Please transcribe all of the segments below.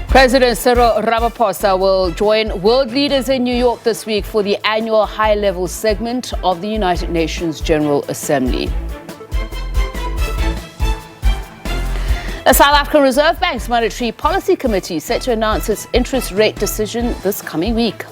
President Cyril Ramaphosa will join world leaders in New York this week for the annual high-level segment of the United Nations General Assembly. The South African Reserve Bank's Monetary Policy Committee set to announce its interest rate decision this coming week.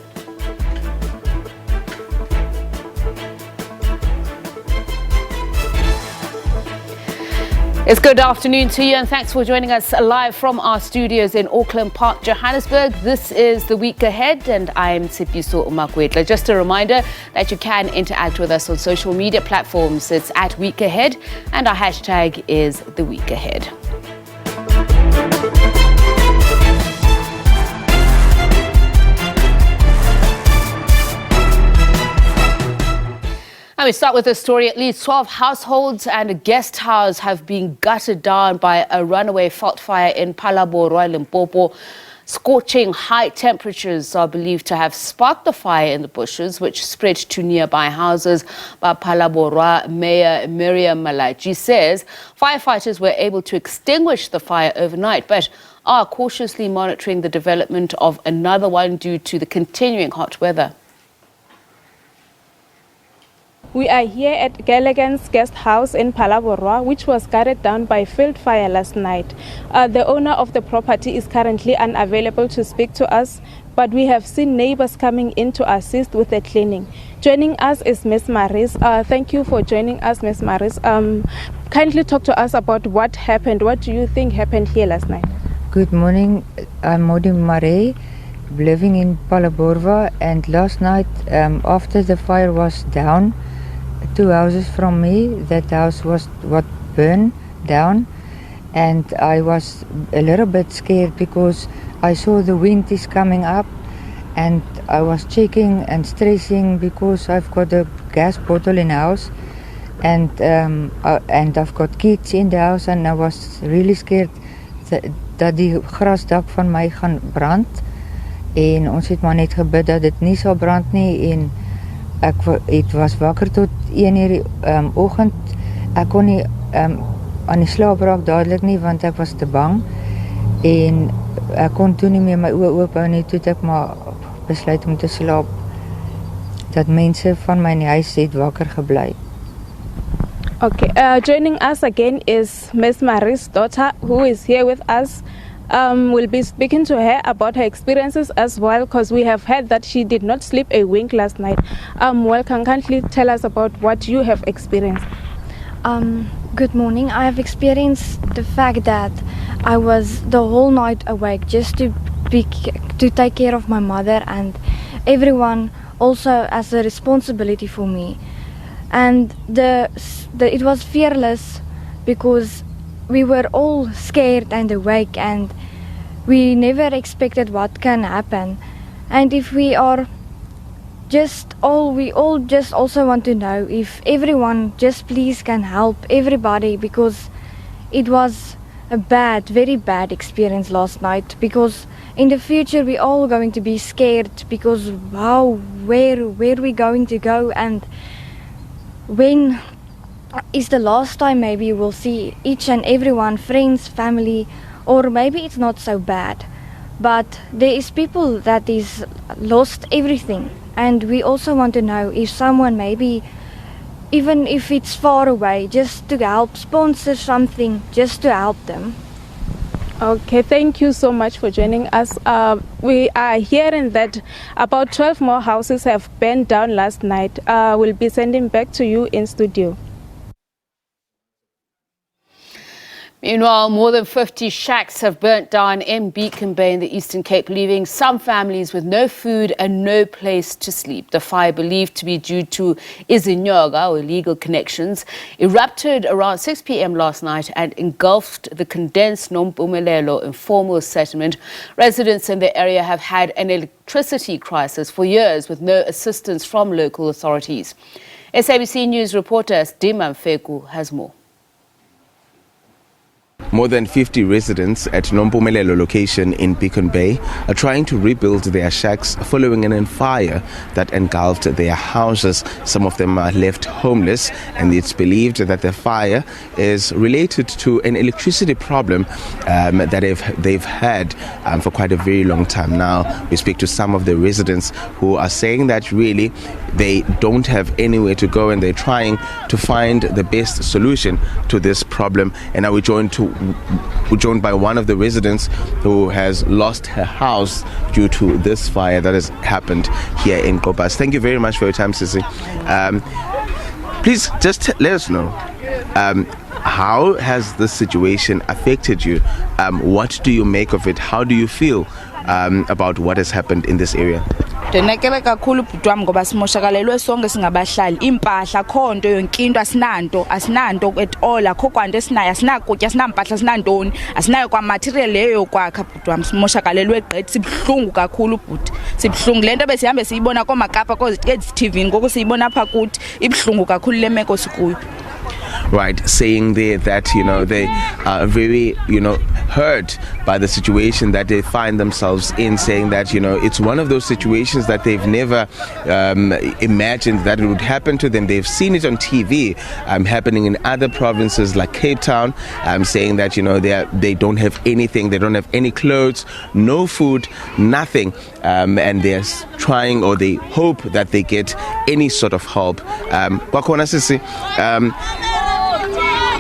It's good afternoon to you and thanks for joining us live from our studios in Auckland Park, Johannesburg. This is The Week Ahead and I'm Tsipiso Umakwetla. Just a reminder that you can interact with us on social media platforms. It's at Week Ahead and our hashtag is The Week Ahead. We start with a story. At least 12 households and a guest house have been gutted down by a runaway fault fire in Palabora, Limpopo. Scorching high temperatures are believed to have sparked the fire in the bushes, which spread to nearby houses. But Palabora Mayor Miriam Malachi says firefighters were able to extinguish the fire overnight, but are cautiously monitoring the development of another one due to the continuing hot weather. We are here at Gallagher's guest house in Palabora, which was gutted down by field fire last night. The owner of the property is currently unavailable to speak to us, but we have seen neighbors coming in to assist with the cleaning. Joining us is Ms. Maris. Thank you for joining us, Ms. Maris. Kindly talk to us about what happened. What do you think happened here last night? Good morning. I'm Modi Marie, living in Palabora, and last night, after the fire was down, 2 houses from me, that house was what burned down, and I was a little bit scared because I saw the wind is coming up, and I was checking and stressing because I've got a gas bottle in the house, and I've got kids in the house, and I was really scared dat die grasdak van my gaan brand, en ons het maar net gebid dat dit nie sal brand nie, en het was wakker tot 1 uur oggend. Ek kon nie aan die slaap raak dadelik nie, want ek was te bang. En ek kon toe nie meer my oë oop hou nie, toe ek maar besluit om te slaap. Dat mense van my in die huis het wakker gebly. Okay, joining us again is Ms. Maris' daughter, who is here with us. We'll be speaking to her about her experiences as well, because we have heard that she did not sleep a wink last night. Welcome. Can't you tell us about what you have experienced? Good morning. I have experienced the fact that I was the whole night awake just to take care of my mother, and everyone also has a responsibility for me. And it was fearless because we were all scared and awake, and we never expected what can happen. And if we all just also want to know if everyone just please can help everybody, because it was a very bad experience last night, because in the future we all going to be scared, because where we going to go, and when is the last time maybe we'll see each and everyone, friends, family, or maybe it's not so bad, but there is people that is lost everything, and we also want to know if someone, maybe even if it's far away, just to help, sponsor something just to help them. Okay, thank you so much for joining us. We are hearing that about 12 more houses have burned down last night. We'll be sending back to you in studio. Meanwhile, more than 50 shacks have burnt down in Beacon Bay in the Eastern Cape, leaving some families with no food and no place to sleep. The fire, believed to be due to izinyoka, or illegal connections, erupted around 6 p.m. last night and engulfed the condensed Nompumelelo informal settlement. Residents in the area have had an electricity crisis for years with no assistance from local authorities. SABC News reporter Dima Mfeku has more. More than 50 residents at Nompumelelo location in Beacon Bay are trying to rebuild their shacks following an fire that engulfed their houses. Some of them are left homeless, and it's believed that the fire is related to an electricity problem that they've had for quite a very long time now. We speak to some of the residents who are saying that really they don't have anywhere to go and they're trying to find the best solution to this problem. And now we're joined by one of the residents who has lost her house due to this fire that has happened here in Kopas. Thank you very much for your time, Sissy. Please just let us know, how has this situation affected you? What do you make of it? How do you feel about what has happened in this area? Ndenekele kakhulu ubhuti wami ngoba simoshakalelwe sonke singabahlali impahla khonto yonke into asinanto at all akho kwanto esinayo asinakutya asinampahla asinantoni asinayo kwa material leyo kwakha ubhuti wami simoshakalelwe gqithi sibhlungu kakhulu ubhuti sibhlungu lento besihambe siyibona komakapa TV ngoku siyibona apha kuthi ibhlungu kakhulu lemeko sikuyo. Right, saying there that they are very hurt by the situation that they find themselves in, saying that it's one of those situations that they've never imagined that it would happen to them. They've seen it on TV happening in other provinces like Cape Town, saying that they don't have anything, they don't have any clothes, no food, nothing, and they're trying, or they hope that they get any sort of help. Kwakhona sisi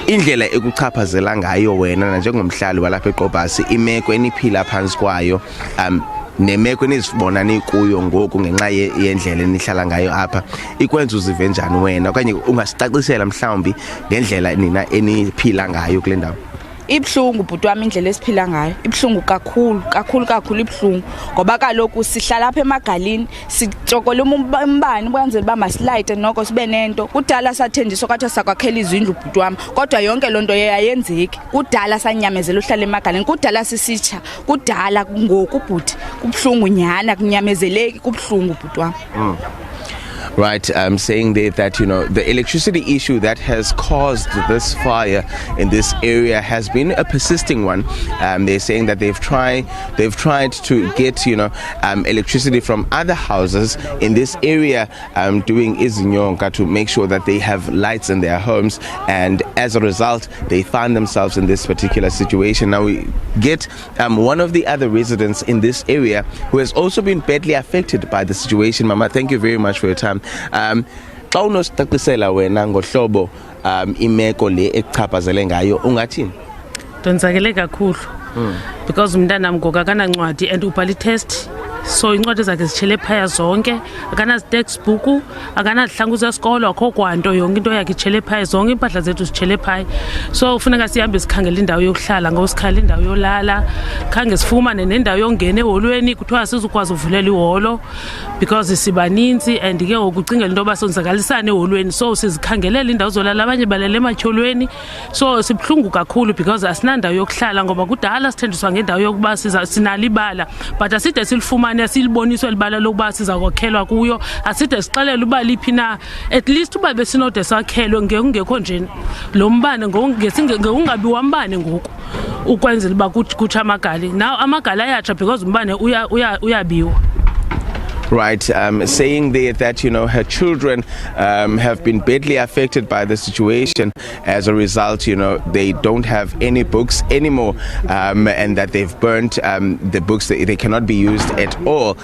indlela ekuchaphazela ngayo wena njengomhlali walapha eQobasi imeko eniphila phansi kwayo nemeko enizibona nikuyo ngoku ngenxa yendlela enihlala ngayo apha ikwenza uzive njani wena okanye ungasicacisela mhlawumbi ngendlela nina eniphila ngayo kule ndawo? Ibhlungu ubhuti wami indlela esiphila ngayo ibhlungu kakhulu ibhlungu ngoba kaloku sihlala apha emagalini sitshokola umbani kwenzela uba masilayite noko sibe nento kudala sathenjiswa kwathi sakwakhela izindlu ubhuti wami kodwa yonke lonto yayenzeki kudala sanyamezela uhlala emagalini kudala sisitsha kudala ngoku ubhuti kubhlungu nyana kunyamezeleki kubhlungu ubhuti wami. Right, saying there that the electricity issue that has caused this fire in this area has been a persisting one. They're saying that they've tried to get electricity from other houses in this area, doing izinyonga to make sure that they have lights in their homes, and as a result they find themselves in this particular situation. Now we get one of the other residents in this area who has also been badly affected by the situation. Mama, thank you very much for your time. Xa unositacisela wena ngohlobo imeko le ekuchaphazele ngayo ungathini? Ndonzakele kakhulu because umntana ngoku akanancwadi and ubhala itest, so incwadi zakhe zitshele phaya zonke, akanazitextbook, akanazihlangu zesikolo, akho kwanto, yonke into yakhe itshele phaya, zonke impahla zethu zitshele phaya. So ufuneka sihambe sikhangela indawo yokuhlala, ngosikhala indawo yolala, khange sifumane nendawo yongena eholweni kuthiwa sizukwazi uvulela iholo because sibaninzi, and ke ngoku ucingela into yoba sonzakalisane eholweni, so sizikhangelela indawo zolala, abanye balele ematyholweni. So sibhlungu kakhulu because asinandawo yokuhlala ngoba kudala sithenjiswa ngendawo yokuba sinalo ibala, but aside silifumane asiliboniswe libala lokuba siza kwakhelwa kuyo, aside sixelele uba liphi na, at least uba besinode sakhelwe ngekungekho nje lo mbane ngokungabi wambane ngoku ukwenzela uba kutsha amagali. Now amagali ayatsha because umbane uyabiwa. Right, saying there that her children have been badly affected by the situation. As a result, they don't have any books anymore, and that they've burnt the books. They cannot be used at all.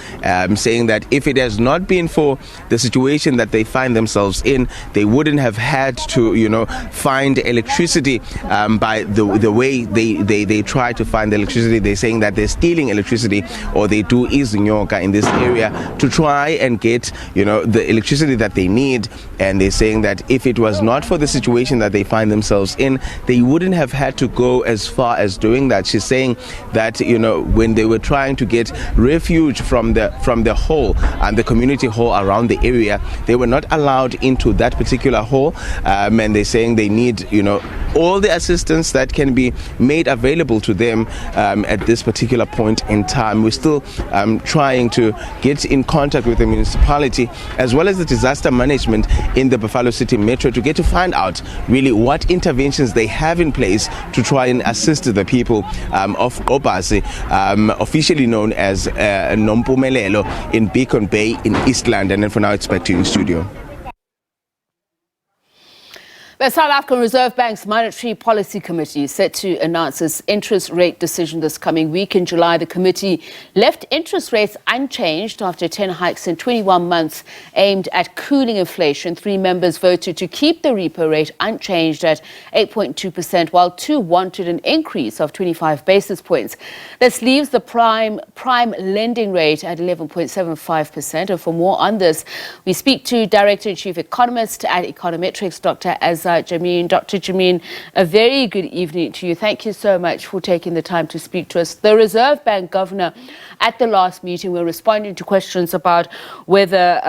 Saying that if it has not been for the situation that they find themselves in, they wouldn't have had to find electricity by the way they try to find the electricity. They're saying that they're stealing electricity, or they do izinyoka in this area to try and get the electricity that they need. And they're saying that if it was not for the situation that they find themselves in, they wouldn't have had to go as far as doing that. She's saying that when they were trying to get refuge from the hall and the community hall around the area, they were not allowed into that particular hall, and they're saying they need all the assistance that can be made available to them at this particular point in time. We're still trying to get in contact with the municipality as well as the disaster management in the Buffalo City Metro to get to find out really what interventions they have in place to try and assist the people of Obasi, officially known as Nompumelelo in Beacon Bay in Eastland. And then for now, it's back to you in studio. The South African Reserve Bank's Monetary Policy Committee is set to announce its interest rate decision this coming week. In July, the committee left interest rates unchanged after 10 hikes in 21 months aimed at cooling inflation. 3 members voted to keep the repo rate unchanged at 8.2%, while 2 wanted an increase of 25 basis points. This leaves the prime lending rate at 11.75%. And for more on this, we speak to Director and Chief Economist at Econometrics, Dr. Jameen. Dr. Jameen, a very good evening to you. Thank you so much for taking the time to speak to us. The Reserve Bank governor at the last meeting were responding to questions about whether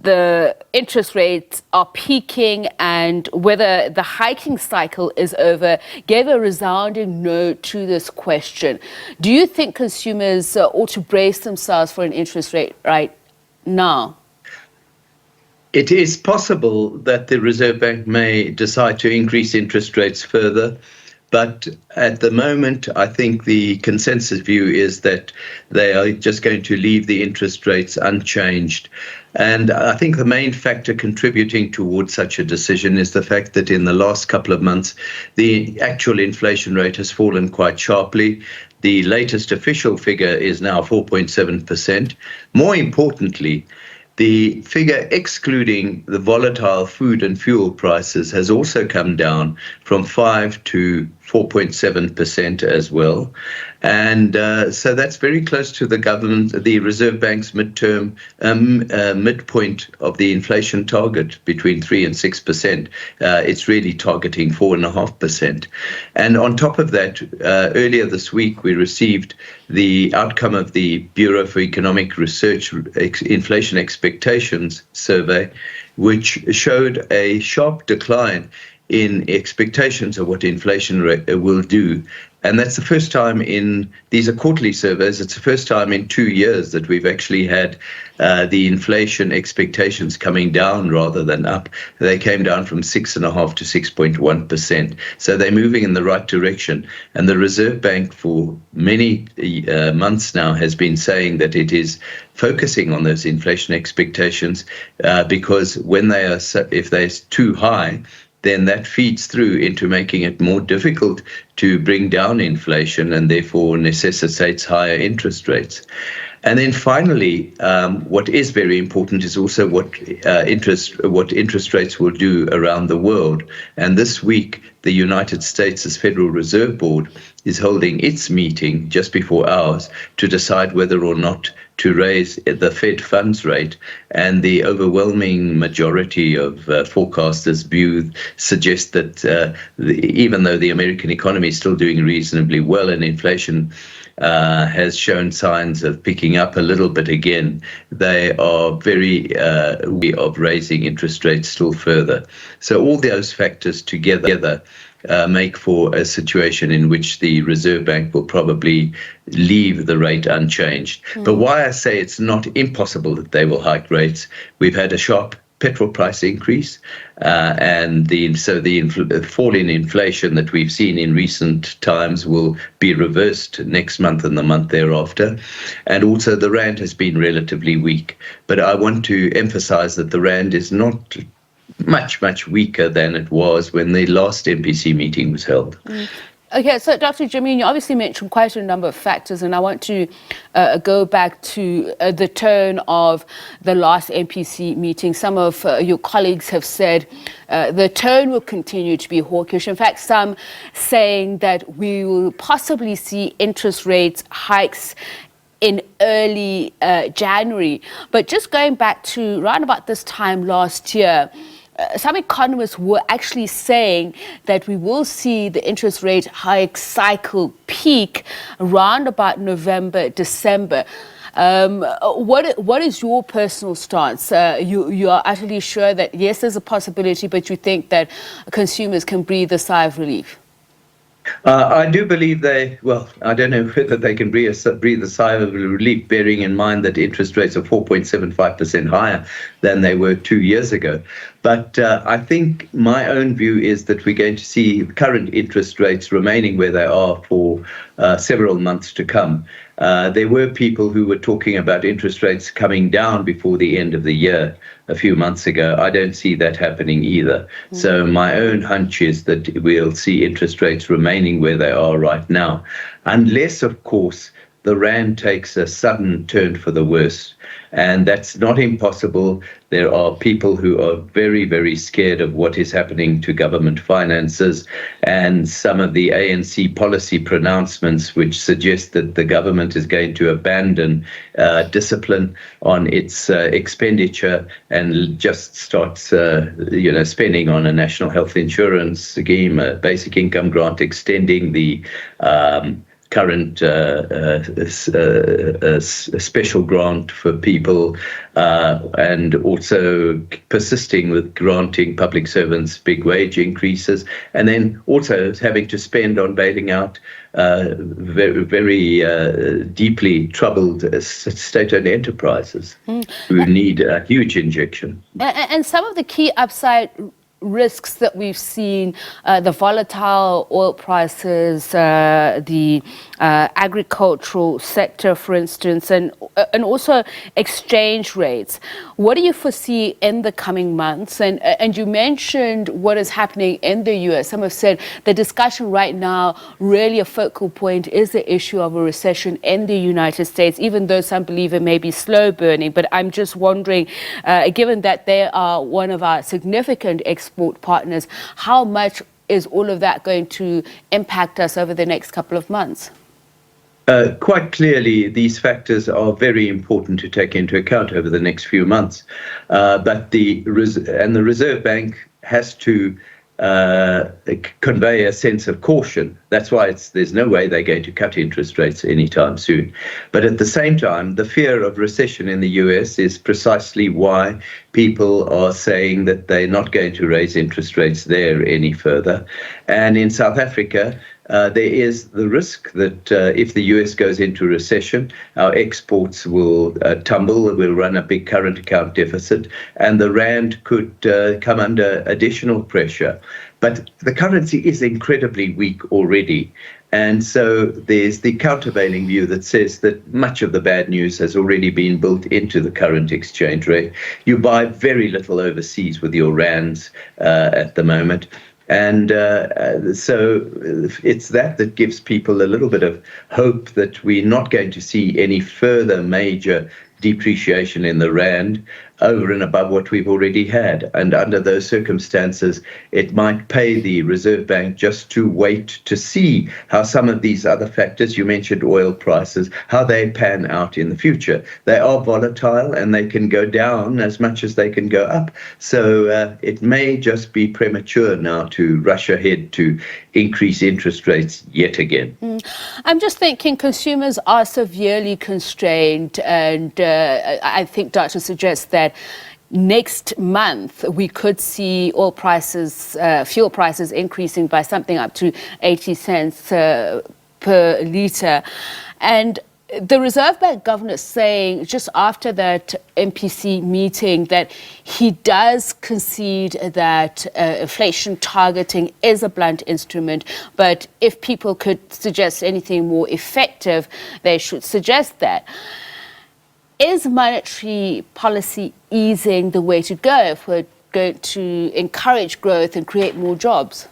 the interest rates are peaking and whether the hiking cycle is over, gave a resounding no to this question. Do you think consumers ought to brace themselves for an interest rate right now? It is possible that the Reserve Bank may decide to increase interest rates further, but at the moment, I think the consensus view is that they are just going to leave the interest rates unchanged. And I think the main factor contributing towards such a decision is the fact that in the last couple of months, the actual inflation rate has fallen quite sharply. The latest official figure is now 4.7%. More importantly, the figure excluding the volatile food and fuel prices has also come down from 5 to 4.7% as well. And so that's very close to the Reserve Bank's midterm midpoint of the inflation target between 3 and 6%. It's really targeting 4.5%. And on top of that, earlier this week, we received the outcome of the Bureau for Economic Research Inflation Expectations survey, which showed a sharp decline in expectations of what inflation will do. And that's the first time these are quarterly surveys, it's the first time in 2 years that we've actually had the inflation expectations coming down rather than up. They came down from 6.5% to 6.1%. So they're moving in the right direction. And the Reserve Bank for many months now has been saying that it is focusing on those inflation expectations because if they're too high, then that feeds through into making it more difficult to bring down inflation and therefore necessitates higher interest rates. And then finally, what is very important is also what interest rates will do around the world. And this week, the United States' Federal Reserve Board is holding its meeting just before ours to decide whether or not to raise the Fed funds rate. And the overwhelming majority of forecasters' view suggest that even though the American economy is still doing reasonably well and inflation has shown signs of picking up a little bit again, they are very wary of raising interest rates still further. So all those factors together make for a situation in which the Reserve Bank will probably leave the rate unchanged. But why I say it's not impossible that they will hike rates, we've had a sharp petrol price increase, and the fall in inflation that we've seen in recent times will be reversed next month and the month thereafter. And also the rand has been relatively weak. But I want to emphasize that the rand is not much weaker than it was when the last MPC meeting was held. Okay, so Dr. Jameen, you obviously mentioned quite a number of factors, and I want to go back to the tone of the last MPC meeting. Some of your colleagues have said the tone will continue to be hawkish. In fact, some saying that we will possibly see interest rates hikes in early January. But just going back to around about this time last year, some economists were actually saying that we will see the interest rate hike cycle peak around about November, December. What is your personal stance? You are utterly sure that, yes, there's a possibility, but you think that consumers can breathe a sigh of relief? I do believe I don't know whether they can breathe a sigh of relief, bearing in mind that interest rates are 4.75% higher than they were 2 years ago. But I think my own view is that we're going to see current interest rates remaining where they are for several months to come. There were people who were talking about interest rates coming down before the end of the year a few months ago. I don't see that happening either. So my own hunch is that we'll see interest rates remaining where they are right now, unless, of course, the rand takes a sudden turn for the worse. And that's not impossible. There are people who are very, very scared of what is happening to government finances, and some of the ANC policy pronouncements which suggest that the government is going to abandon discipline on its expenditure and just start spending on a national health insurance scheme, a basic income grant, extending the current special grant for people, and also persisting with granting public servants big wage increases, and then also having to spend on bailing out very, very deeply troubled state-owned enterprises who need a huge injection. And some of the key upside risks that we've seen, the volatile oil prices, the agricultural sector, for instance, and also exchange rates. What do you foresee in the coming months? And you mentioned what is happening in the US. Some have said the discussion right now, really a focal point is the issue of a recession in the United States, even though some believe it may be slow burning. But I'm just wondering, given that they are one of our significant export partners, how much is all of that going to impact us over the next couple of months? Quite clearly, these factors are very important to take into account over the next few months. But the Reserve Bank has to convey a sense of caution. That's why there's no way they're going to cut interest rates anytime soon. But at the same time, the fear of recession in the US is precisely why people are saying that they're not going to raise interest rates there any further. And in South Africa, there is the risk that if the US goes into recession, our exports will tumble, we'll run a big current account deficit, and the rand could come under additional pressure. But the currency is incredibly weak already. And so there's the countervailing view that says that much of the bad news has already been built into the current exchange rate. You buy very little overseas with your rands at the moment. And so it's that gives people a little bit of hope that we're not going to see any further major depreciation in the rand over and above what we've already had. And under those circumstances, it might pay the Reserve Bank just to wait to see how some of these other factors, you mentioned oil prices, how they pan out in the future. They are volatile and they can go down as much as they can go up. So it may just be premature now to rush ahead to increase interest rates yet again. I'm just thinking consumers are severely constrained, and I think data suggests that next month we could see oil prices, fuel prices increasing by something up to 80 cents per litre. And the Reserve Bank governor saying just after that MPC meeting that he does concede that inflation targeting is a blunt instrument, but if people could suggest anything more effective, they should suggest that. Is monetary policy easing the way to go if we're going to encourage growth and create more jobs?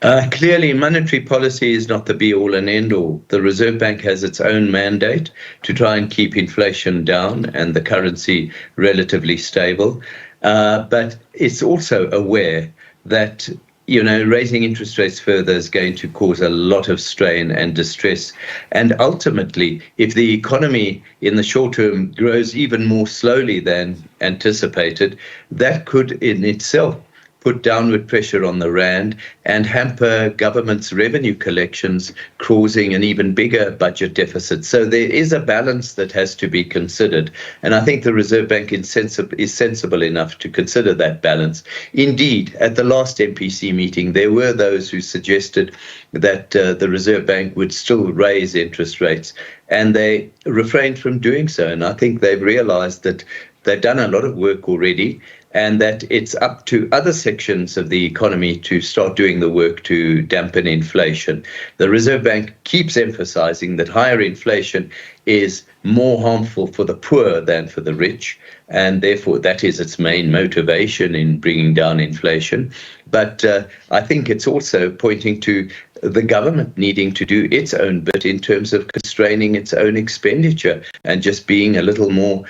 Clearly, monetary policy is not the be-all and end-all. The Reserve Bank has its own mandate to try and keep inflation down and the currency relatively stable. But it's also aware that raising interest rates further is going to cause a lot of strain and distress. And ultimately, if the economy in the short term grows even more slowly than anticipated, that could in itself put downward pressure on the rand and hamper government's revenue collections, causing an even bigger budget deficit. So there is a balance that has to be considered. And I think the Reserve Bank is sensible enough to consider that balance. Indeed, at the last MPC meeting, there were those who suggested that the Reserve Bank would still raise interest rates, and they refrained from doing so. And I think they've realized that they've done a lot of work already, and that it's up to other sections of the economy to start doing the work to dampen inflation. The Reserve Bank keeps emphasizing that higher inflation is more harmful for the poor than for the rich, and therefore that is its main motivation in bringing down inflation. But I think it's also pointing to the government needing to do its own bit in terms of constraining its own expenditure and just being a little more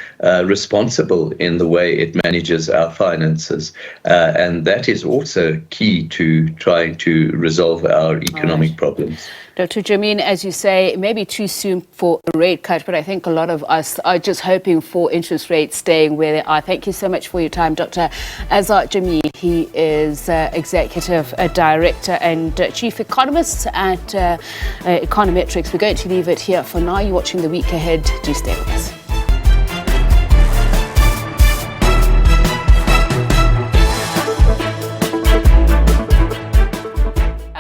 responsible in the way it manages our finances. And that is also key to trying to resolve our economic problems. Dr. Jamin, as you say, maybe too soon for a rate cut, but I think a lot of us are just hoping for interest rates staying where they are. Thank you so much for your time, Dr. Azar Jamin. He is Executive Director and Chief Economist at Econometrics. We're going to leave it here for now. You're watching The Week Ahead. Do stay with us.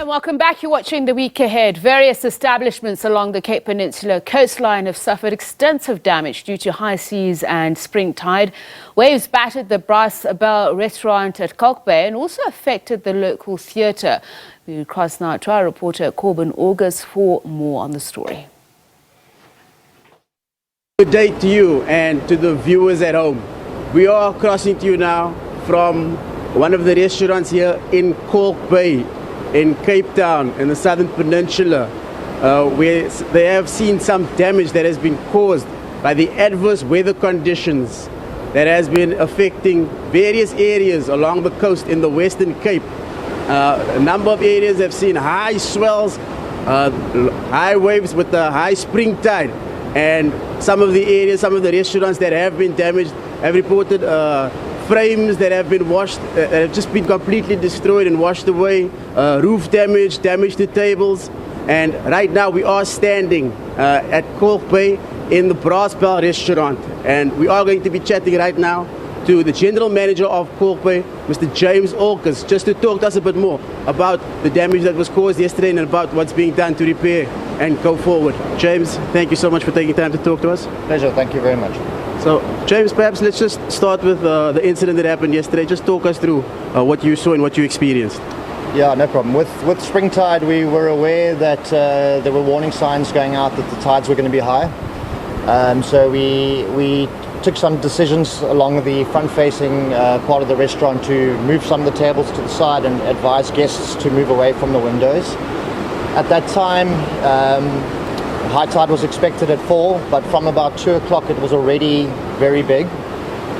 Welcome back. You're watching The Week Ahead. Various establishments along the Cape Peninsula coastline have suffered extensive damage due to high seas and spring tide. Waves battered the Brass Bell restaurant at Kalk Bay and also affected the local theatre. We cross now to our reporter Corbin August for more on the story. Good day to you and to the viewers at home. We are crossing to you now from one of the restaurants here in Kalk Bay, in Cape Town, in the Southern Peninsula, where they have seen some damage that has been caused by the adverse weather conditions that has been affecting various areas along the coast in the Western Cape. A number of areas have seen high swells, high waves with the high spring tide, and some of the areas, some of the restaurants that have been damaged have reported frames that have been washed, that have just been completely destroyed and washed away, roof damage to tables. And right now we are standing at Kalk Bay in the Brass Bell restaurant, and we are going to be chatting right now to the General Manager of Kalk Bay, Mr. James Olkers, just to talk to us a bit more about the damage that was caused yesterday and about what's being done to repair and go forward. James, thank you so much for taking time to talk to us. Pleasure, thank you very much. So, James, perhaps let's just start with the incident that happened yesterday. Just talk us through what you saw and what you experienced. Yeah, no problem. With spring tide, we were aware that there were warning signs going out that the tides were going to be high. So we took some decisions along the front-facing part of the restaurant to move some of the tables to the side and advise guests to move away from the windows. At that time, high tide was expected at 4, but from about 2 o'clock it was already very big,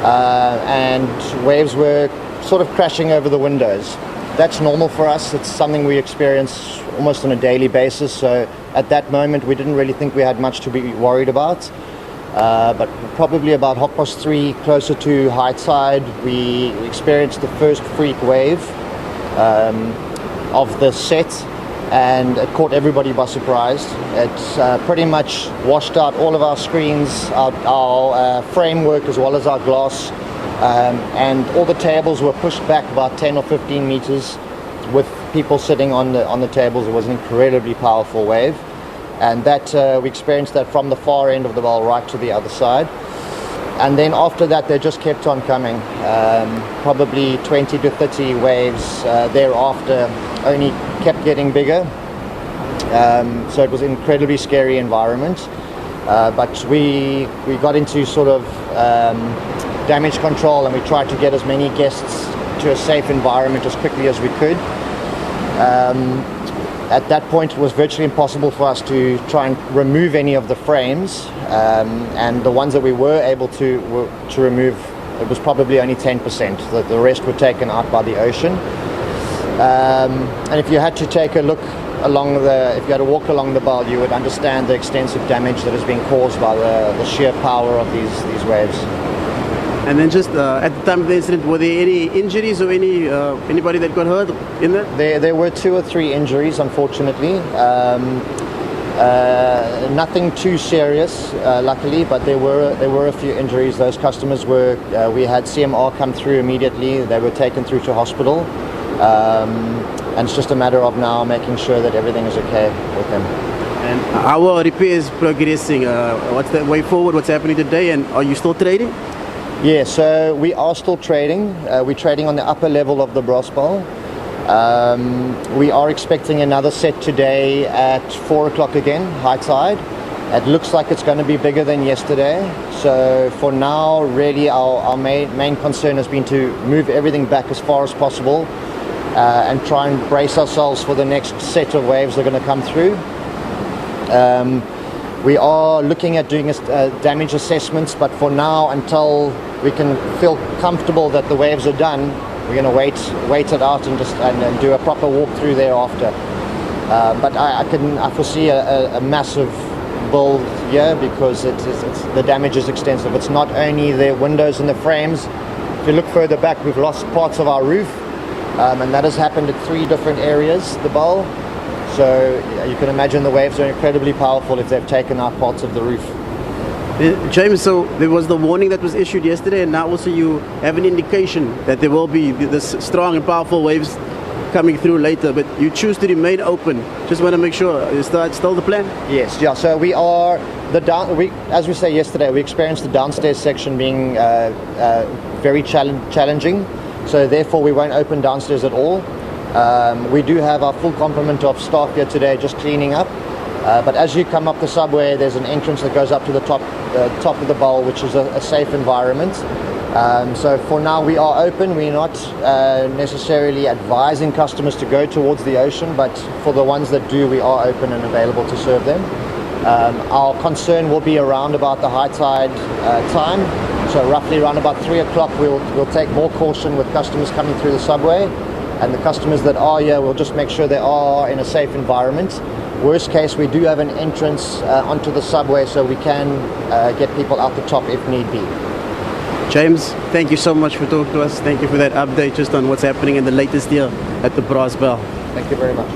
and waves were sort of crashing over the windows. That's normal for us. It's something we experience almost on a daily basis, so at that moment we didn't really think we had much to be worried about. But probably about 3:30, closer to high tide, we experienced the first freak wave of the set, and it caught everybody by surprise. It pretty much washed out all of our screens, our framework as well as our glass, and all the tables were pushed back about 10 or 15 meters with people sitting on the tables. It was an incredibly powerful wave, and that we experienced that from the far end of the bell right to the other side. And then after that they just kept on coming, probably 20 to 30 waves thereafter, only kept getting bigger. So it was an incredibly scary environment, but we got into sort of damage control, and we tried to get as many guests to a safe environment as quickly as we could. At that point it was virtually impossible for us to try and remove any of the frames, and the ones that we were able to remove, it was probably only 10%. The rest were taken out by the ocean. And if you had to take a look if you had to walk along the bell, you would understand the extensive damage that has been caused by the sheer power of these waves. And then just at the time of the incident, were there any injuries or anybody that got hurt in that? There were 2 or 3 injuries, unfortunately. Nothing too serious, luckily, but there were a few injuries. Those customers were, we had CMR come through immediately. They were taken through to hospital. And it's just a matter of now making sure that everything is okay with them. And how are repairs progressing? What's the way forward? What's happening today? And are you still trading? Yeah, so we are still trading. We're trading on the upper level of the brass ball. We are expecting another set today at 4 o'clock again, high tide. It looks like it's going to be bigger than yesterday. So for now, really our main concern has been to move everything back as far as possible and try and brace ourselves for the next set of waves that are going to come through. We are looking at doing damage assessments, but for now, until we can feel comfortable that the waves are done, we're going to wait it out and do a proper walkthrough thereafter. But I foresee a massive build here because the damage is extensive. It's not only the windows and the frames. If you look further back, we've lost parts of our roof, and that has happened at 3 different areas, the bowl. So you can imagine the waves are incredibly powerful if they've taken out parts of the roof. James, so there was the warning that was issued yesterday, and now also you have an indication that there will be this strong and powerful waves coming through later, but you choose to remain open. Just want to make sure, is that still the plan? Yes, yeah, so we are, as we say yesterday, we experienced the downstairs section being very challenging, so therefore we won't open downstairs at all. We do have our full complement of staff here today just cleaning up. But as you come up the subway, there's an entrance that goes up to the top of the bowl, which is a safe environment. So for now, we are open. We're not necessarily advising customers to go towards the ocean, but for the ones that do, we are open and available to serve them. Our concern will be around about the high tide time. So roughly around about 3 o'clock, we'll take more caution with customers coming through the subway. And the customers that are here, we'll just make sure they are in a safe environment. Worst case, we do have an entrance onto the subway, so we can get people out the top if need be. James, thank you so much for talking to us. Thank you for that update just on what's happening in the latest here at the Brass Bell. Thank you very much.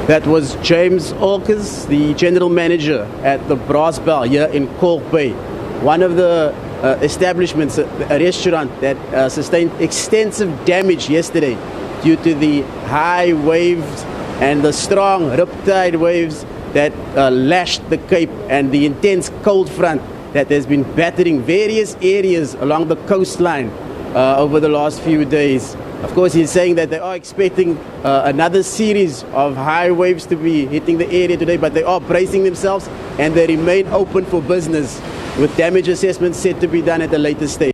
That was James Alkes, the General Manager at the Brass Bell here in Kalk Bay. One of the establishments, a restaurant that sustained extensive damage yesterday due to the high waves and the strong riptide waves that lashed the Cape and the intense cold front that has been battering various areas along the coastline over the last few days. Of course, he's saying that they are expecting another series of high waves to be hitting the area today, but they are bracing themselves and they remain open for business with damage assessments set to be done at a later stage.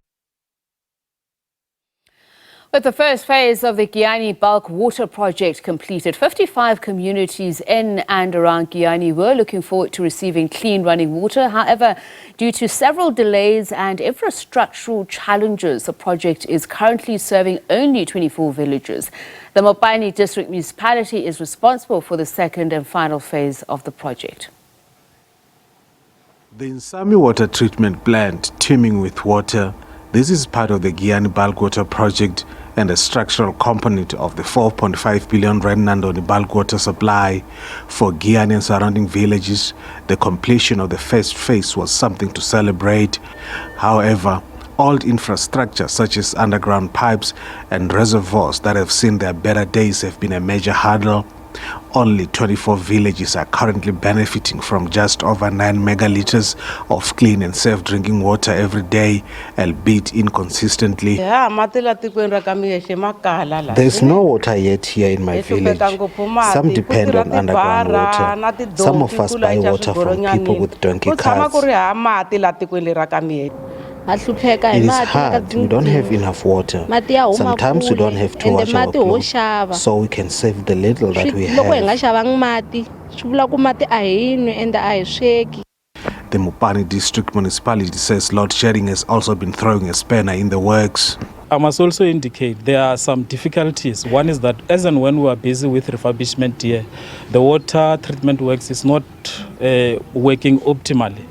With the first phase of the Giyani bulk water project completed, 55 communities in and around Giyani were looking forward to receiving clean running water. However, due to several delays and infrastructural challenges, the project is currently serving only 24 villages. The Mopani District Municipality is responsible for the second and final phase of the project. The Nsami water treatment plant, teeming with water. This is part of the Giyani bulk water project and a structural component of the 4.5 billion rand Nandoni bulk water supply for Giyani and surrounding villages. The completion of the first phase was something to celebrate. However, old infrastructure such as underground pipes and reservoirs that have seen their better days have been a major hurdle. Only 24 villages are currently benefiting from just over 9 megaliters of clean and safe drinking water every day, albeit inconsistently. There's no water yet here in my village. Some depend on underground water. Some of us buy water from people with donkey carts. It is hard, we don't have enough water. Sometimes we don't have to wash our clothes, so we can save the little that we have. The Mopani District Municipality says load shedding has also been throwing a spanner in the works. I must also indicate there are some difficulties. One is that as and when we are busy with refurbishment here, the water treatment works is not working optimally.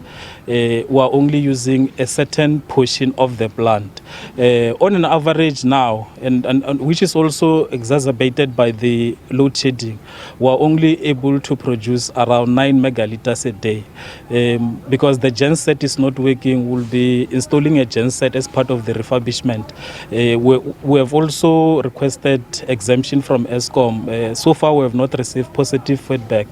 were only using a certain portion of the plant. On an average now, and which is also exacerbated by the load shedding, we're only able to produce around 9 megaliters a day. Because the genset is not working, we'll be installing a genset as part of the refurbishment. We have also requested exemption from Eskom. So far, we have not received positive feedback.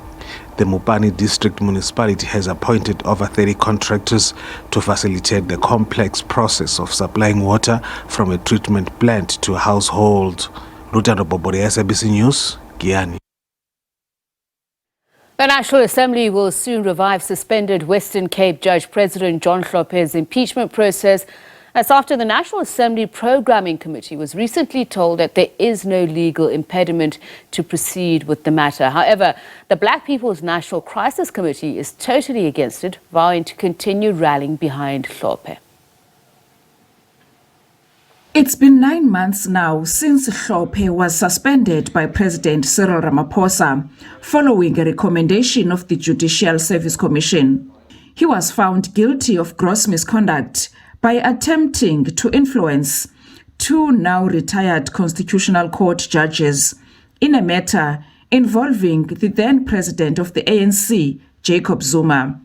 The Mopani District Municipality has appointed over 30 contractors to facilitate the complex process of supplying water from a treatment plant to households. Lutando Bobori, SABC News, Giani. The National Assembly will soon revive suspended Western Cape Judge President John Hlophe's impeachment process. That's after the National Assembly Programming Committee was recently told that there is no legal impediment to proceed with the matter. However, the Black People's National Crisis Committee is totally against it, vowing to continue rallying behind Hlophe. It's been 9 months now since Hlophe was suspended by President Cyril Ramaphosa following a recommendation of the Judicial Service Commission. He was found guilty of gross misconduct by attempting to influence 2 now retired Constitutional Court judges in a matter involving the then president of the ANC, Jacob Zuma.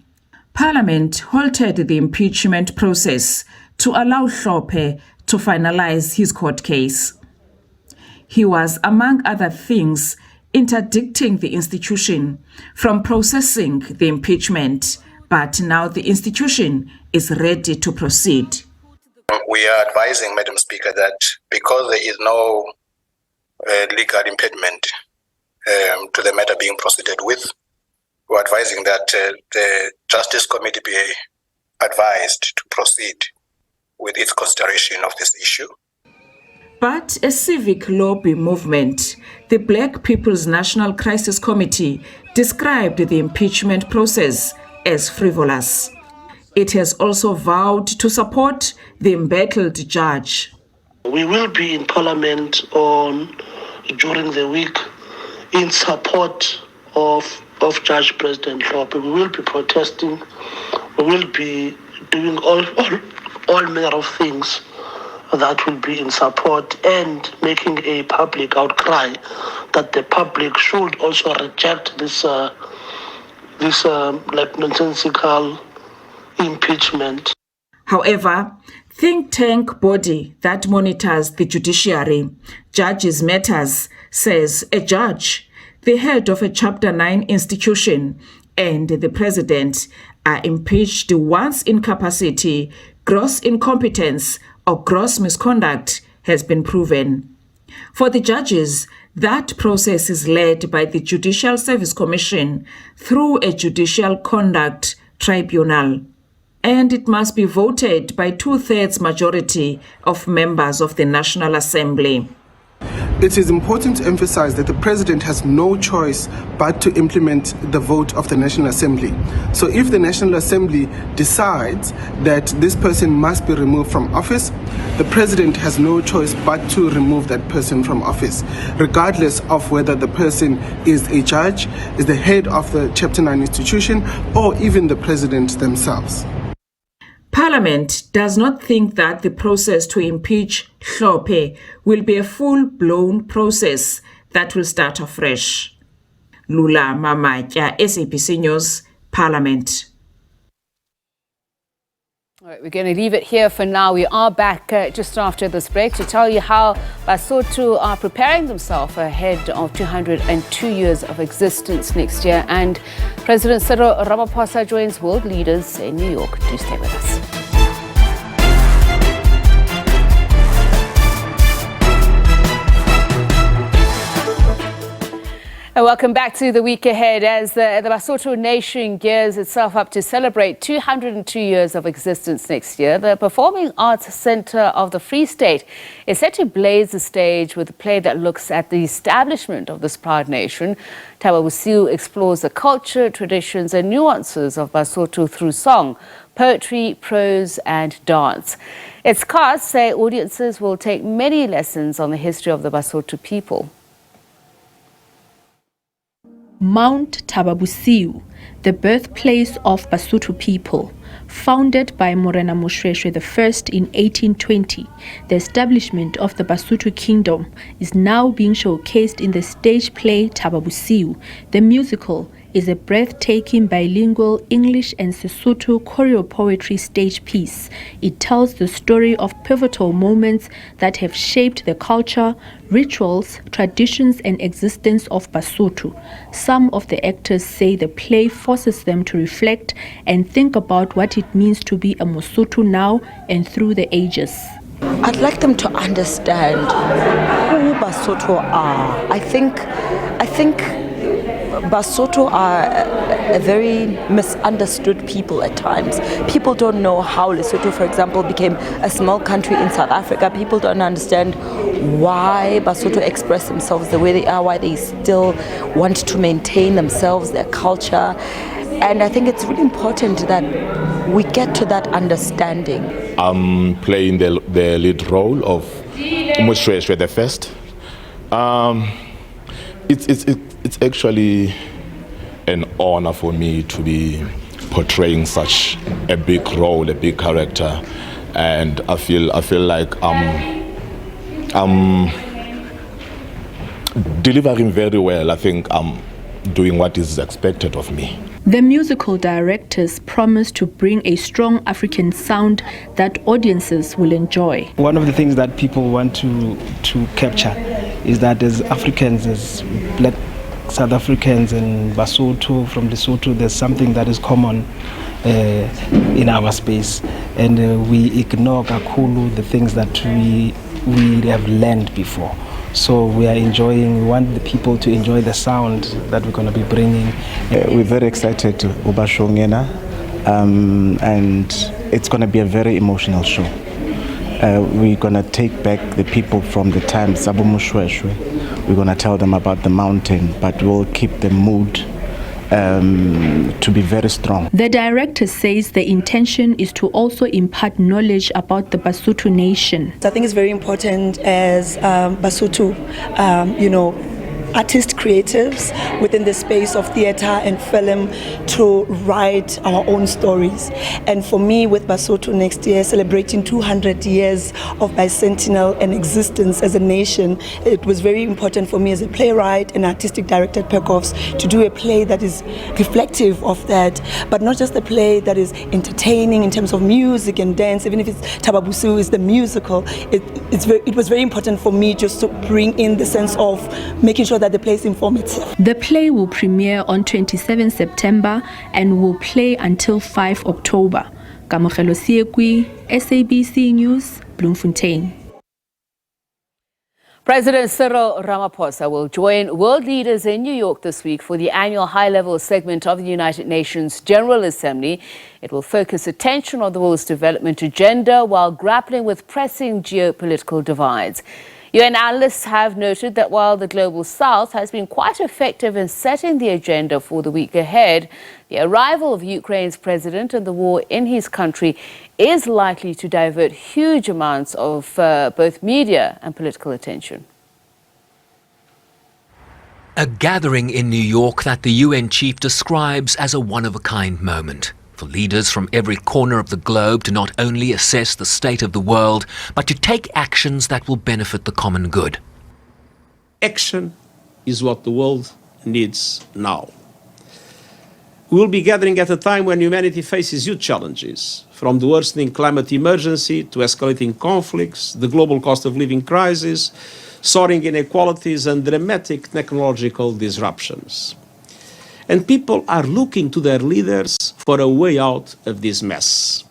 Parliament halted the impeachment process to allow Hlophe to finalize his court case. He was, among other things, interdicting the institution from processing the impeachment, but now the institution is ready to proceed. We are advising, Madam Speaker, that because there is no legal impediment to the matter being proceeded with, we're advising that the Justice Committee be advised to proceed with its consideration of this issue. But a civic lobby movement, the Black People's National Crisis Committee, described the impeachment process as frivolous. It has also vowed to support the embattled judge. We will be in Parliament during the week in support of Judge President Hlophe. We will be protesting. We will be doing all manner of things that will be in support and making a public outcry that the public should also reject this nonsensical impeachment. However, think tank body that monitors the judiciary, Judges Matters, says a judge, the head of a Chapter 9 institution, and the president are impeached once incapacity, gross incompetence, or gross misconduct has been proven. For the judges, that process is led by the Judicial Service Commission through a Judicial Conduct Tribunal, and it must be voted by 2/3 majority of members of the National Assembly. It is important to emphasize that the president has no choice but to implement the vote of the National Assembly. So if the National Assembly decides that this person must be removed from office, the president has no choice but to remove that person from office, regardless of whether the person is a judge, is the head of the Chapter 9 institution, or even the president themselves. Parliament does not think that the process to impeach Hlophe will be a full-blown process that will start afresh. Lula Mamatya, SABC News, Parliament. All right, we're going to leave it here for now. We are back just after this break to tell you how Basotho are preparing themselves ahead of 202 years of existence next year. And President Cyril Ramaphosa joins world leaders in New York. Do stay with us. And welcome back to the week ahead as the Basotho nation gears itself up to celebrate 202 years of existence next year. The Performing Arts Centre of the Free State is set to blaze the stage with a play that looks at the establishment of this proud nation. Tababu Si explores the culture, traditions and nuances of Basotho through song, poetry, prose and dance. Its cast say audiences will take many lessons on the history of the Basotho people. Mount Tababu Si, the birthplace of Basotho people, Founded by Morena Moshoeshoe I in 1820, the establishment of the Basotho Kingdom is now being showcased in the stage play Tababu Si. The musical is a breathtaking bilingual English and Sesotho choreo poetry stage piece. It tells the story of pivotal moments that have shaped the culture, rituals, traditions and existence of Basotho. Some of the actors say the play forces them to reflect and think about what it means to be a Mosotho now and through the ages. I'd like them to understand who Basotho are. I think Basotho are a very misunderstood people at times. People don't know how Lesotho, for example, became a small country in South Africa. People don't understand why Basotho express themselves the way they are, why they still want to maintain themselves, their culture. And I think it's really important that we get to that understanding. I'm playing the lead role of Moshoeshoe the First. It's actually an honor for me to be portraying such a big role, a big character, and I feel like I'm delivering very well. I think I'm doing what is expected of me. The musical directors promise to bring a strong African sound that audiences will enjoy. One of the things that people want to capture is that as Africans, as black South Africans and Basotho from Lesotho, there's something that is common in our space, and we ignore Kakulu, the things that we have learned before. So we want the people to enjoy the sound that we're going to be bringing. We're very excited to Ubashongena, and it's going to be a very emotional show. We're going to take back the people from the time Sabu Moshoeshoe. We're going to tell them about the mountain, but we'll keep the mood to be very strong. The director says the intention is to also impart knowledge about the Basotho nation. I think it's very important as Basotho, artist creatives within the space of theater and film to write our own stories. And for me, with Basotho next year celebrating 200 years of bicentennial and existence as a nation, it was very important for me as a playwright and artistic director at Perkovs to do a play that is reflective of that, but not just a play that is entertaining in terms of music and dance. Even if it's Tababu Si is the musical, it was very important for me just to bring in the sense of making sure that the play is informative. The play will premiere on 27 September and will play until 5 October. Kamogelo Siekwi, SABC News, Bloemfontein. President Cyril Ramaphosa will join world leaders in New York this week for the annual high-level segment of the United Nations General Assembly. It will focus attention on the world's development agenda while grappling with pressing geopolitical divides. UN analysts have noted that while the Global South has been quite effective in setting the agenda for the week ahead, the arrival of Ukraine's president and the war in his country is likely to divert huge amounts of both media and political attention. A gathering in New York that the UN chief describes as a one-of-a-kind moment for leaders from every corner of the globe to not only assess the state of the world, but to take actions that will benefit the common good. Action is what the world needs now. We will be gathering at a time when humanity faces huge challenges, from the worsening climate emergency to escalating conflicts, the global cost of living crisis, soaring inequalities and dramatic technological disruptions. And people are looking to their leaders for a way out of this mess.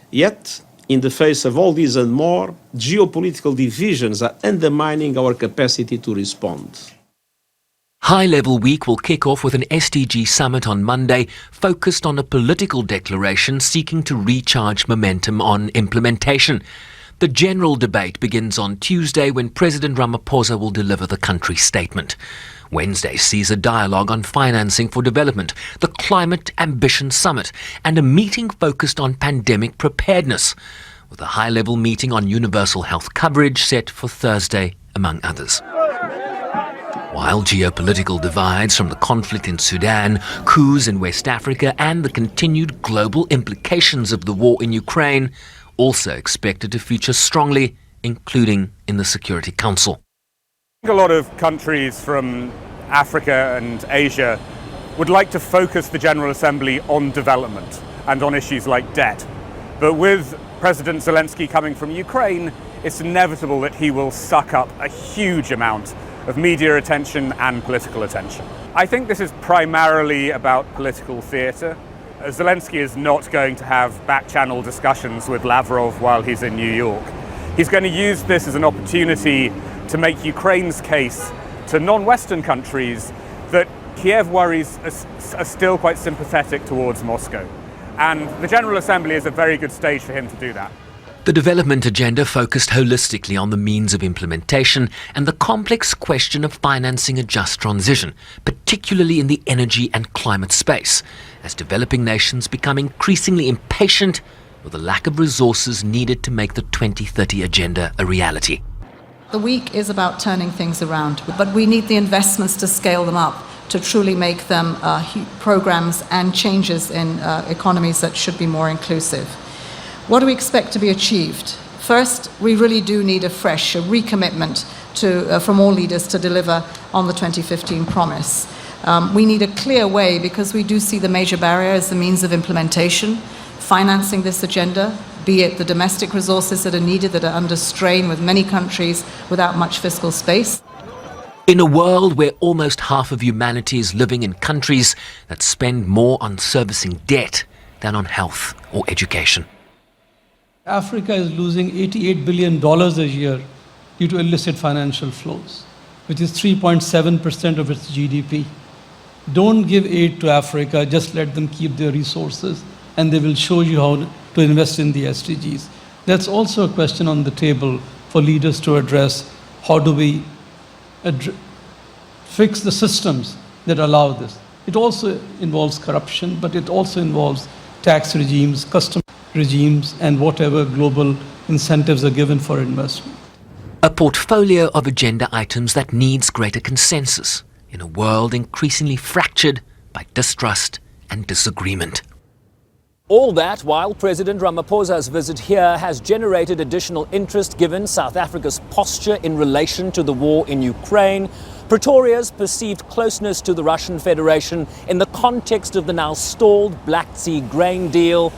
Yet, in the face of all this and more, geopolitical divisions are undermining our capacity to respond. High-level week will kick off with an SDG summit on Monday focused on a political declaration seeking to recharge momentum on implementation. The general debate begins on Tuesday when President Ramaphosa will deliver the country's statement. Wednesday sees a dialogue on financing for development, the Climate Ambition Summit, and a meeting focused on pandemic preparedness, with a high-level meeting on universal health coverage set for Thursday, among others. While geopolitical divides from the conflict in Sudan, coups in West Africa and the continued global implications of the war in Ukraine also expected to feature strongly, including in the Security Council. A lot of countries from Africa and Asia would like to focus the General Assembly on development and on issues like debt. But with President Zelensky coming from Ukraine, it's inevitable that he will suck up a huge amount of media attention and political attention. I think this is primarily about political theatre. Zelensky is not going to have back-channel discussions with Lavrov while he's in New York. He's going to use this as an opportunity to make Ukraine's case to non-Western countries that Kiev worries are still quite sympathetic towards Moscow. And the General Assembly is a very good stage for him to do that. The development agenda focused holistically on the means of implementation and the complex question of financing a just transition, particularly in the energy and climate space, as developing nations become increasingly impatient with the lack of resources needed to make the 2030 agenda a reality. The week is about turning things around, but we need the investments to scale them up, to truly make them programs and changes in economies that should be more inclusive. What do we expect to be achieved? First, we really do need a recommitment from all leaders to deliver on the 2015 promise. We need a clear way, because we do see the major barrier as the means of implementation, financing this agenda, be it the domestic resources that are needed that are under strain with many countries without much fiscal space. In a world where almost half of humanity is living in countries that spend more on servicing debt than on health or education. Africa is losing $88 billion a year due to illicit financial flows, which is 3.7% of its GDP. Don't give aid to Africa, just let them keep their resources, and they will show you how to invest in the SDGs. That's also a question on the table for leaders to address. How do we fix the systems that allow this? It also involves corruption, but it also involves tax regimes, custom regimes, and whatever global incentives are given for investment. A portfolio of agenda items that needs greater consensus in a world increasingly fractured by distrust and disagreement. All that while President Ramaphosa's visit here has generated additional interest given South Africa's posture in relation to the war in Ukraine, Pretoria's perceived closeness to the Russian Federation in the context of the now stalled Black Sea grain deal,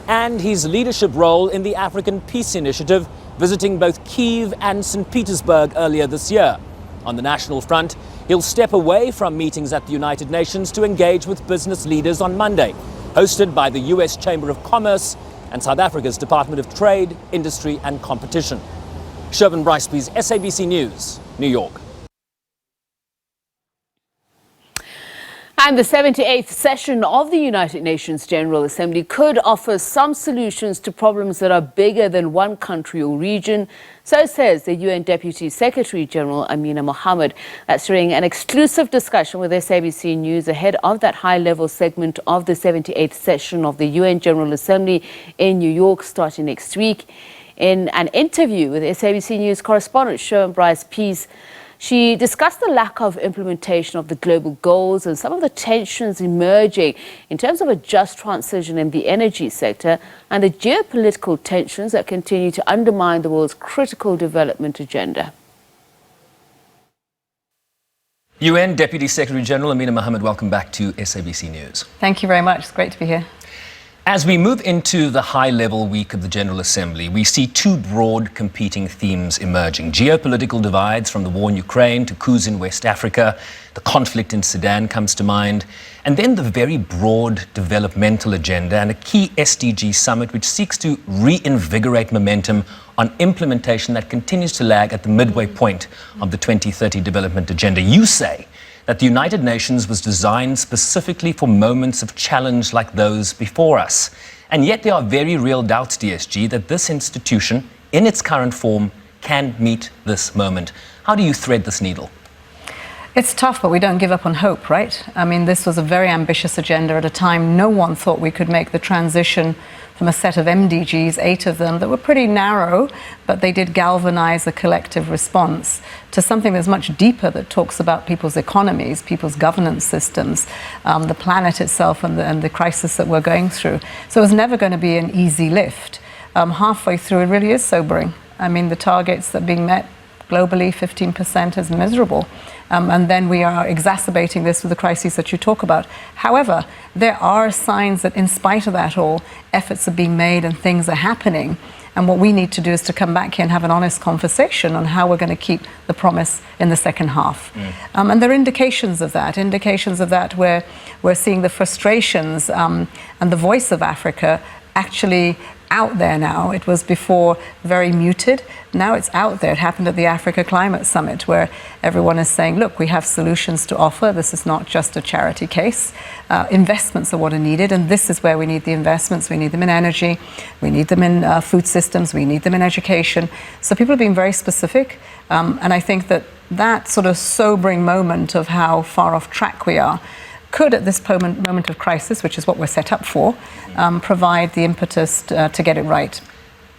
and his leadership role in the African Peace Initiative, visiting both Kyiv and St. Petersburg earlier this year. On the national front, he'll step away from meetings at the United Nations to engage with business leaders on Monday, hosted by the US Chamber of Commerce and South Africa's Department of Trade, Industry and Competition. Shervin Briceby's SABC News, New York. And the 78th session of the United Nations General Assembly could offer some solutions to problems that are bigger than one country or region. So says the UN Deputy Secretary General Amina Mohammed. That's during an exclusive discussion with SABC News ahead of that high-level segment of the 78th session of the UN General Assembly in New York starting next week. In an interview with SABC News correspondent Shervin Briceby, she discussed the lack of implementation of the global goals and some of the tensions emerging in terms of a just transition in the energy sector and the geopolitical tensions that continue to undermine the world's critical development agenda. UN Deputy Secretary General Amina Mohammed, welcome back to SABC News. Thank you very much. It's great to be here. As we move into the high-level week of the General Assembly, we see two broad competing themes emerging. Geopolitical divides from the war in Ukraine to coups in West Africa. The conflict in Sudan comes to mind. And then the very broad developmental agenda and a key SDG summit which seeks to reinvigorate momentum on implementation that continues to lag at the midway point of the 2030 development agenda. You say that the United Nations was designed specifically for moments of challenge like those before us. And yet there are very real doubts, DSG, that this institution, in its current form, can meet this moment. How do you thread this needle? It's tough, but we don't give up on hope, right? I mean, this was a very ambitious agenda at a time no one thought we could make the transition from a set of MDGs, 8 of them, that were pretty narrow, but they did galvanize a collective response to something that's much deeper, that talks about people's economies, people's governance systems, the planet itself, and the crisis that we're going through. So it was never going to be an easy lift. Halfway through, it really is sobering. I mean, the targets that are being met globally, 15% is miserable. And then we are exacerbating this with the crises that you talk about. However, there are signs that in spite of that all, efforts are being made and things are happening. And what we need to do is to come back here and have an honest conversation on how we're going to keep the promise in the second half. And there are indications of that where we're seeing the frustrations and the voice of Africa actually out there now. It was before very muted. Now it's out there. It happened at the Africa Climate Summit, where everyone is saying, look, we have solutions to offer. This is not just a charity case. Investments are what are needed, and this is where we need the investments. We need them in energy. We need them in food systems. We need them in education. So people are being very specific, and I think that sort of sobering moment of how far off track we are could, at this moment of crisis, which is what we're set up for, provide the impetus to get it right.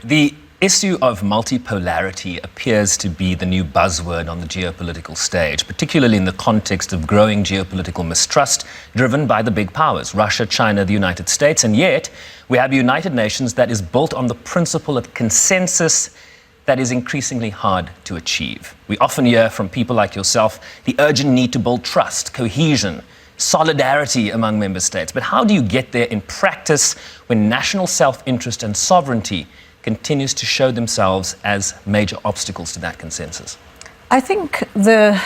The issue of multipolarity appears to be the new buzzword on the geopolitical stage, particularly in the context of growing geopolitical mistrust driven by the big powers, Russia, China, the United States. And yet, we have a United Nations that is built on the principle of consensus that is increasingly hard to achieve. We often hear from people like yourself the urgent need to build trust, cohesion, solidarity among member states. But how do you get there in practice when national self-interest and sovereignty continues to show themselves as major obstacles to that consensus? I think the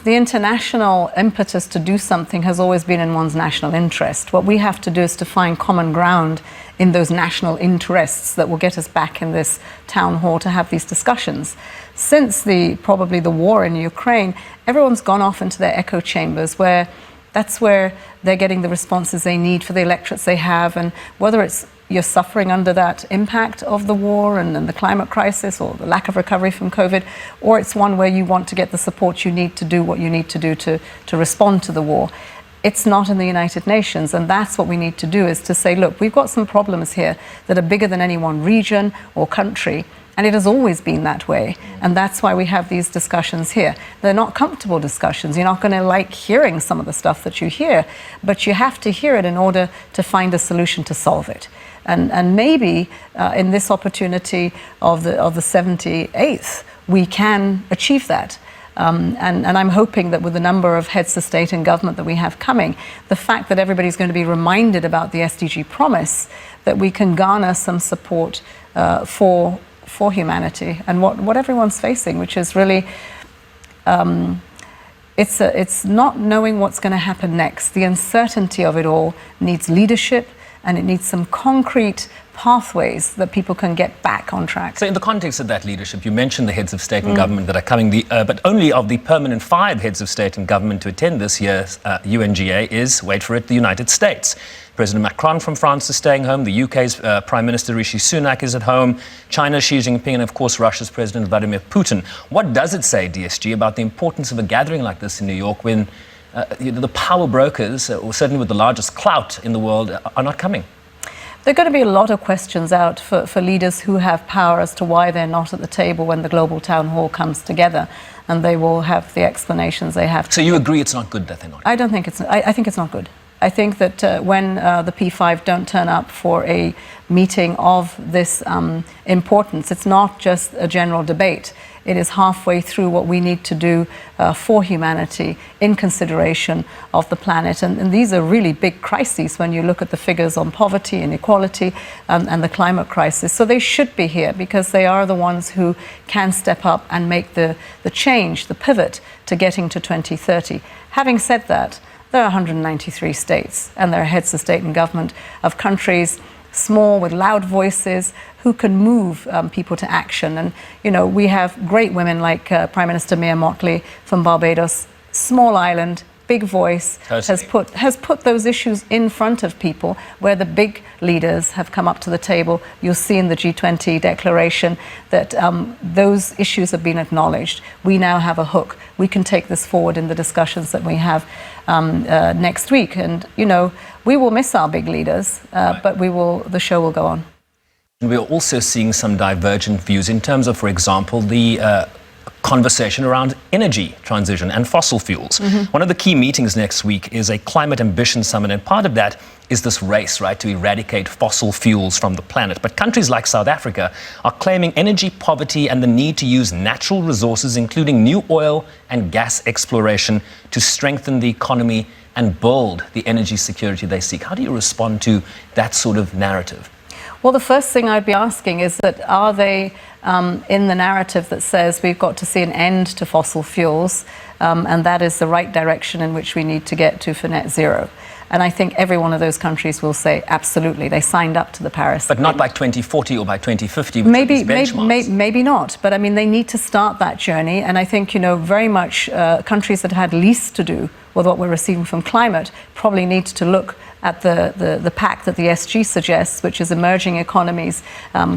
international impetus to do something has always been in one's national interest. What we have to do is to find common ground in those national interests that will get us back in this town hall to have these discussions. Since probably the war in Ukraine, everyone's gone off into their echo chambers, where that's where they're getting the responses they need for the electorates they have. And whether it's you're suffering under that impact of the war and the climate crisis, or the lack of recovery from COVID, or it's one where you want to get the support you need to do what you need to do to respond to the war, it's not in the United Nations. And that's what we need to do, is to say, look, we've got some problems here that are bigger than any one region or country. And it has always been that way. And that's why we have these discussions here. They're not comfortable discussions. You're not going to like hearing some of the stuff that you hear, but you have to hear it in order to find a solution to solve it. And maybe in this opportunity of the 78th, we can achieve that. And I'm hoping that with the number of heads of state and government that we have coming, the fact that everybody's going to be reminded about the SDG promise, that we can garner some support for humanity and what everyone's facing, which is really, it's not knowing what's going to happen next. The uncertainty of it all needs leadership, and it needs some concrete pathways that people can get back on track. So in the context of that leadership, you mentioned the heads of state and government that are coming, but only of the permanent 5 heads of state and government to attend this year's UNGA is, wait for it, the United States. President Macron from France is staying home. The UK's Prime Minister Rishi Sunak is at home. China's Xi Jinping, and of course Russia's President Vladimir Putin. What does it say, DSG, about the importance of a gathering like this in New York when the power brokers, or certainly with the largest clout in the world, are not coming? There are going to be a lot of questions out for leaders who have power as to why they're not at the table when the global town hall comes together, and they will have the explanations they have. So you agree it's not good that they're not? I don't think I think it's not good. I think that when the P5 don't turn up for a meeting of this importance, it's not just a general debate. It is halfway through what we need to do for humanity in consideration of the planet. And these are really big crises when you look at the figures on poverty, inequality, and the climate crisis. So they should be here because they are the ones who can step up and make the change, the pivot to getting to 2030. Having said that, there are 193 states, and there are heads of state and government of countries, small with loud voices, who can move people to action. And, you know, we have great women like Prime Minister Mia Mottley from Barbados, small island, big voice, has put those issues in front of people, where the big leaders have come up to the table. You'll see in the G20 declaration that those issues have been acknowledged. We now have a hook. We can take this forward in the discussions that we have next week. And, you know, we will miss our big leaders, but the show will go on. We're also seeing some divergent views in terms of, for example, the conversation around energy transition and fossil fuels. One of the key meetings next week is a climate ambition summit, and part of that is this race, right, to eradicate fossil fuels from the planet. But countries like South Africa are claiming energy poverty and the need to use natural resources, including new oil and gas exploration, to strengthen the economy and build the energy security they seek. How do you respond to that sort of narrative? Well, the first thing I'd be asking is that, are they in the narrative that says we've got to see an end to fossil fuels, and that is the right direction in which we need to get to for net zero? And I think every one of those countries will say absolutely. They signed up to the Paris. But not by 2040 or by 2050. Maybe not. But I mean, they need to start that journey. And I think, you know, very much countries that had least to do with what we're receiving from climate probably need to look at the pact that the SG suggests, which is emerging economies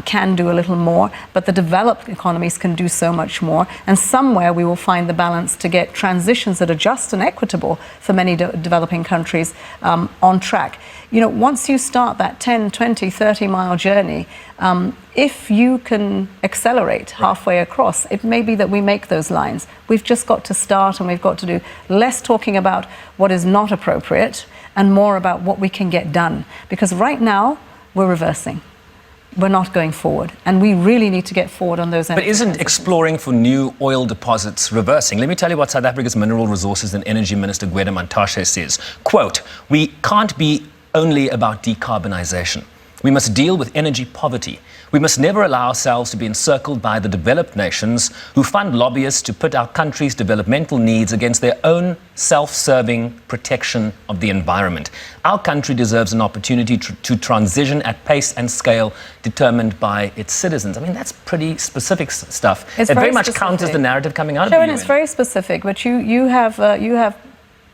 can do a little more, but the developed economies can do so much more. And somewhere we will find the balance to get transitions that are just and equitable for many developing countries on track. You know, once you start that 10, 20, 30-mile journey, if you can accelerate halfway across, it may be that we make those lines. We've just got to start, and we've got to do less talking about what is not appropriate and more about what we can get done. Because right now, we're reversing. We're not going forward. And we really need to get forward on those. But isn't exploring for new oil deposits reversing? Let me tell you what South Africa's Mineral Resources and Energy Minister Gwede Mantashe says. Quote, "We can't be only about decarbonization. We must deal with energy poverty. We must never allow ourselves to be encircled by the developed nations who fund lobbyists to put our country's developmental needs against their own self-serving protection of the environment. Our country deserves an opportunity to transition at pace and scale determined by its citizens." I mean, that's pretty specific stuff. It very much counters the narrative coming out of the UN. It's very specific, but you have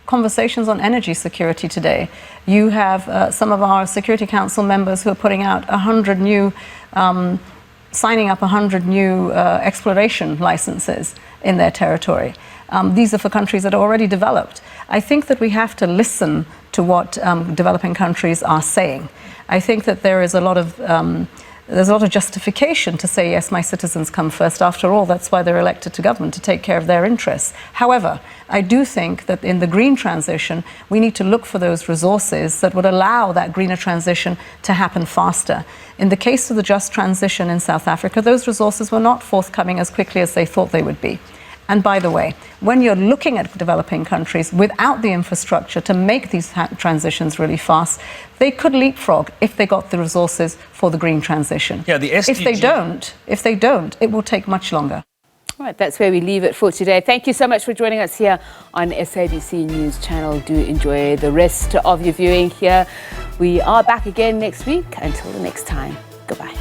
conversations on energy security today. You have some of our Security Council members who are putting out 100 new, signing up 100 new exploration licenses in their territory. These are for countries that are already developed. I think that we have to listen to what developing countries are saying. I think that there is a lot of justification to say, yes, my citizens come first. After all, that's why they're elected to government, to take care of their interests. However, I do think that in the green transition, we need to look for those resources that would allow that greener transition to happen faster. In the case of the just transition in South Africa, those resources were not forthcoming as quickly as they thought they would be. And by the way, when you're looking at developing countries without the infrastructure to make these transitions really fast, they could leapfrog if they got the resources for the green transition. Yeah, the SDG. If they don't, it will take much longer. All right, that's where we leave it for today. Thank you so much for joining us here on SABC News Channel. Do enjoy the rest of your viewing here. We are back again next week. Until the next time, goodbye.